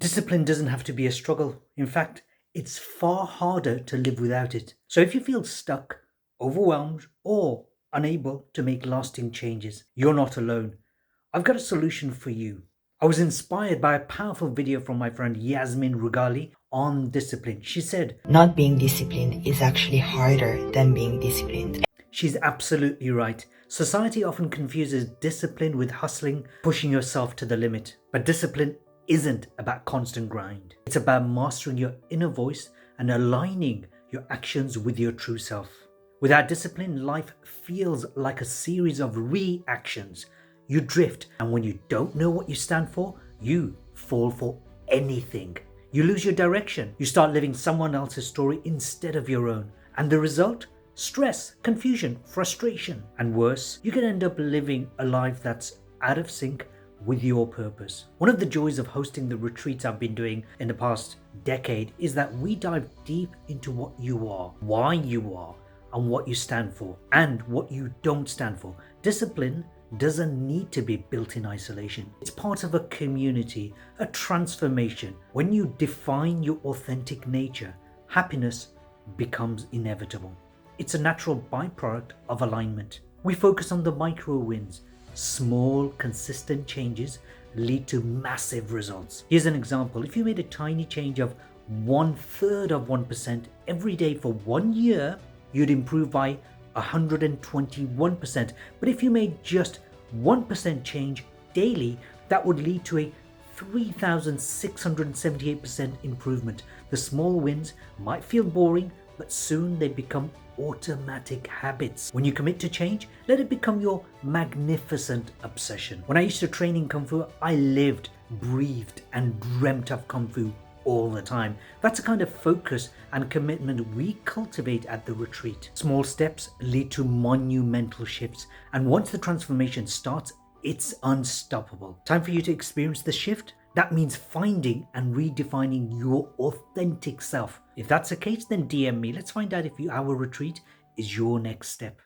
Discipline doesn't have to be a struggle. In fact, it's far harder to live without it. So if you feel stuck, overwhelmed, or unable to make lasting changes, you're not alone. I've got a solution for you. I was inspired by a powerful video from my friend Yasmin Rugali on discipline. She said, Not being disciplined is actually harder than being disciplined. she's absolutely right. Society often confuses discipline with hustling, pushing yourself to the limit. But discipline isn't about constant grind. It's about mastering your inner voice and aligning your actions with your true self. Without discipline, life feels like a series of reactions. You drift, and when you don't know what you stand for, you fall for anything. You lose your direction. You start living someone else's story instead of your own. And the result? Stress, confusion, frustration. And worse, you can end up living a life that's out of sync with your purpose. One of the joys of hosting the retreats I've been doing in the past decade is that we dive deep into what you are, why you are, and what you stand for, and what you don't stand for. Discipline doesn't need to be built in isolation. It's part of a community, a transformation. When you define your authentic nature, happiness becomes inevitable. It's a natural byproduct of alignment. We focus on the micro wins. Small, consistent changes lead to massive results. Here's an example. If you made a tiny change of 1/3 of 1% every day for 1 year, you'd improve by 121%. But if you made just 1% change daily, that would lead to a 3,678% improvement. The small wins might feel boring, but soon they become automatic habits. When you commit to change, let it become your magnificent obsession. When I used to train in Kung Fu, I lived, breathed, and dreamt of Kung Fu all the time. That's the kind of focus and commitment we cultivate at the retreat. Small steps lead to monumental shifts, and once the transformation starts, it's unstoppable. Time for you to experience the shift? That means finding and redefining your authentic self. If that's the case, then DM me. Let's find out if our retreat is your next step.